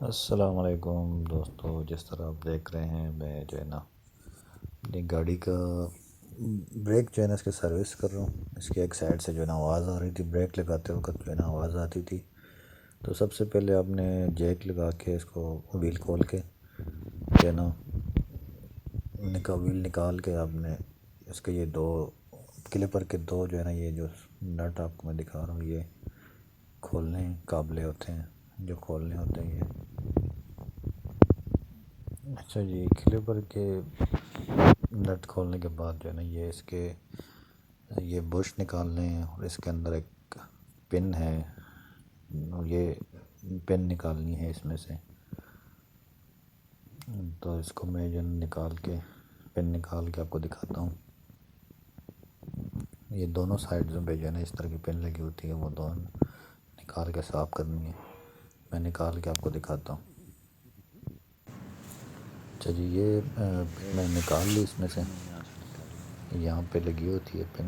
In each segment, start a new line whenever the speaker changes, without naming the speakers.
السلام علیکم دوستو، جس طرح آپ دیکھ رہے ہیں میں جو ہے نا اپنی گاڑی کا بریک جو ہے نا اس کی سروس کر رہا ہوں۔ اس کی ایک سائڈ سے جو ہے نا آواز آ رہی تھی، بریک لگاتے وقت جو ہے نا آواز آتی تھی۔ تو سب سے پہلے آپ نے جیک لگا کے اس کو ویل کھول کے جو ہے نا ویل نکال کے آپ نے اس کے یہ دو کلپر کے دو جو ہے نا یہ جو نٹ آپ کو میں دکھا رہا ہوں یہ کھولنے قابل ہوتے ہیں، جو کھولنے ہوتے ہیں یہ اچھا جی کلپر کے نٹ کھولنے کے بعد جو ہے نا یہ اس کے یہ بش نکالنے ہیں اور اس کے اندر ایک پن ہے، یہ پن نکالنی ہے اس میں سے۔ تو اس کو میں جو نکال کے پن نکال کے آپ کو دکھاتا ہوں۔ یہ دونوں سائڈز پہ جو ہے نا اس طرح کی پن لگی ہوتی ہے، وہ دونوں نکال کے صاف کرنی ہے۔ میں نکال کے آپ کو دکھاتا ہوں۔ اچھا جی یہ پن میں نکال لی اس میں سے، یہاں پہ لگی ہوتی ہے پن،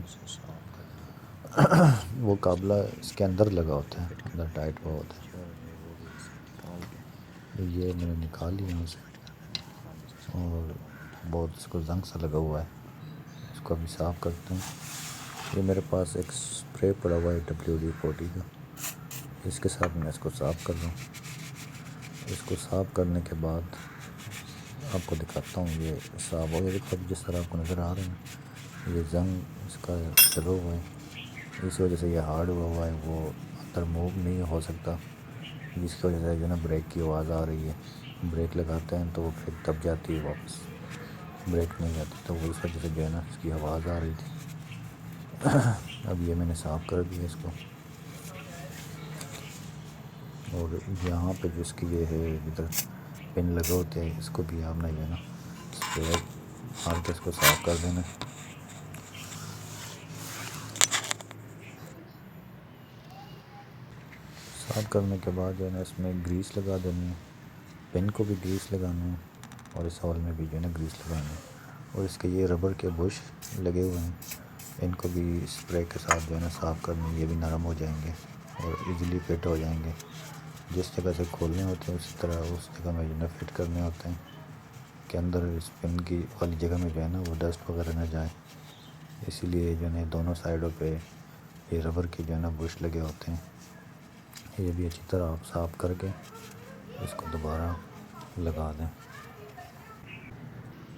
وہ قابلہ اس کے اندر لگا ہوتا ہے، اندر ٹائٹ ہوا ہوتا ہے۔ یہ میں نے نکال لی یہاں سے اور بہت اس کو زنگ سا لگا ہوا ہے، اس کو ابھی صاف کرتے ہیں۔ یہ میرے پاس ایک سپرے پڑا ہوا ہے WD-40 کا، اس کے ساتھ میں اس کو صاف کر رہا ہوں۔ اس کو صاف کرنے کے بعد آپ کو دکھاتا ہوں یہ صاف ہو گیا۔ دیکھو اب جس طرح آپ کو نظر آ رہے ہیں یہ زنگ اس کا لگا ہوا ہے، اس وجہ سے یہ ہارڈ ہوا ہے، وہ اندر موو نہیں ہو سکتا، جس کی وجہ سے جو ہے نا بریک کی آواز آ رہی ہے۔ بریک لگاتے ہیں تو وہ پھر دب جاتی ہے، واپس بریک نہیں آتی، تو وہ اس وجہ سے جو ہے نا اس کی آواز آ رہی تھی۔ اب یہ میں نے صاف کر دیا اس کو، اور یہاں پہ جو اس کی یہ ہے ادھر پن لگا ہوتے ہیں، اس کو بھی آپ نے جو ہے نا اسپرے مار کے اس کو صاف کر دینا۔ صاف کرنے کے بعد جو ہے نا اس میں گریس لگا دینی ہے، پن کو بھی گریس لگانا ہے اور اس ہول میں بھی جو ہے نا گریس لگانا ہے۔ اور اس کے یہ ربر کے بش لگے ہوئے ہیں، ان کو بھی اسپرے کے ساتھ جو ہے نا صاف کرنا ہے، یہ بھی نرم ہو جائیں گے اور ایزیلی فٹ ہو جائیں گے۔ جس جگہ سے کھولنے ہوتے ہیں اسی طرح اس جگہ میں جو ہے نا فٹ کرنے ہوتے ہیں کہ اندر اس پن کی والی جگہ میں جو ہے نا وہ ڈسٹ وغیرہ نہ جائے، اسی لیے جو ہے نا دونوں سائڈوں پہ یہ ربر کے جو ہے نا بش لگے ہوتے ہیں۔ یہ بھی اچھی طرح آپ صاف کر کے اس کو دوبارہ لگا دیں۔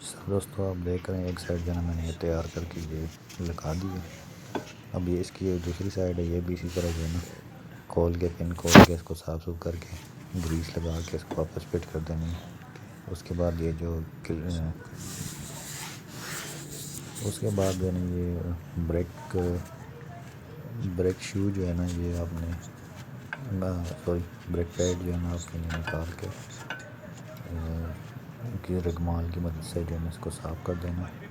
سر دوستو آپ دیکھ رہے ہیں ایک سائڈ جو ہے نا میں نے یہ تیار کر کے یہ لگا دی ہے۔ اب یہ اس کی یہ دوسری سائڈ ہے، یہ بھی اسی طرح جو ہے نا کھول کے پن کھول کے اس کو صاف سوف کر کے گریس لگا کے اس کو واپس فٹ کر دینی ہے۔ اس کے بعد یہ جو اس کے بعد جو ہے نا یہ بریک شو جو ہے نا یہ آپ نے سوری بریک پیڈ جو ہے نا آپ نے یہ نکال کے کی رگمال کی مدد سے جو ہے نا اس کو صاف کر دینا ہے۔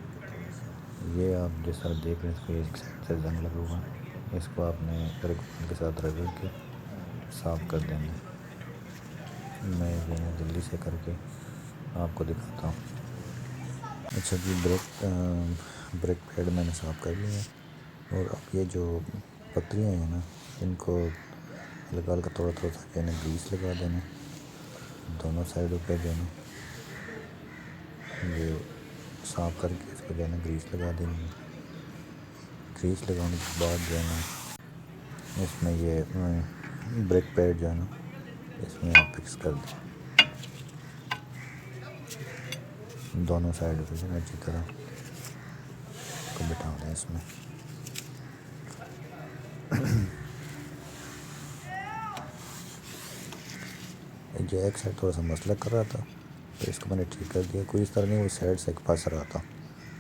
یہ آپ جس طرح دیکھ رہے ہیں اس کو ایک سائڈ سے زنگ لگا ہوا ہے، اس کو آپ نے رگمال کے ساتھ رگڑ کے صاف کر دینا ہے۔ میں جو ہے نا جلدی سے کر کے آپ کو دکھاتا ہوں۔ اچھا جی بریک پیڈ میں نے صاف کر لیا ہے، اور اب یہ جو پتریاں ہیں نا ان کو ہلکا ہلکا تھوڑا تھوڑا سا جو ہے نا گریس لگا دینا ہے دونوں سائڈوں پہ جو ہے نا یہ صاف کر کے اس کو جو ہے نا گریس لگا دینی ہے۔ گریس لگانے کے بعد جو ہے نا اس میں یہ بریک پیڈ جو ہے نا اس میں آپ فکس کر دیں، دونوں سائڈ پہ جو ہے نا اچھی طرح اس کو بٹھا دیں اس میں۔ جو ایک سائڈ تھوڑا سا مسئلہ کر رہا تھا تو اس کو میں نے ٹھیک کر دیا، کوئی اس طرح نہیں وہ سائڈ سے ایک پھنس رہا تھا،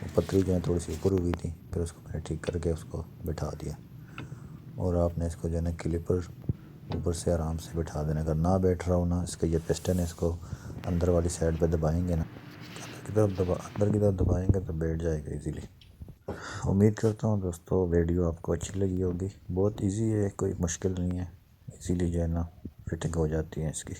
وہ پتری جو ہے تھوڑی سی اوپر ہوئی تھی، پھر اس کو میں نے ٹھیک کر کے اس کو بٹھا دیا۔ اور آپ نے اس کو جو ہے نا کلپر اوپر سے آرام سے بٹھا دینا، اگر نہ بیٹھ رہا ہو نا اس کا یہ پسٹن ہے، اس کو اندر والی سائڈ پہ دبائیں گے نا، اندر کی طرف دبائیں گے تو بیٹھ جائے گا ایزیلی۔ امید کرتا ہوں دوستو ویڈیو آپ کو اچھی لگی ہوگی، بہت ایزی ہے، کوئی مشکل نہیں ہے، ایزیلی جو ہے نا فٹنگ ہو جاتی ہے اس کی۔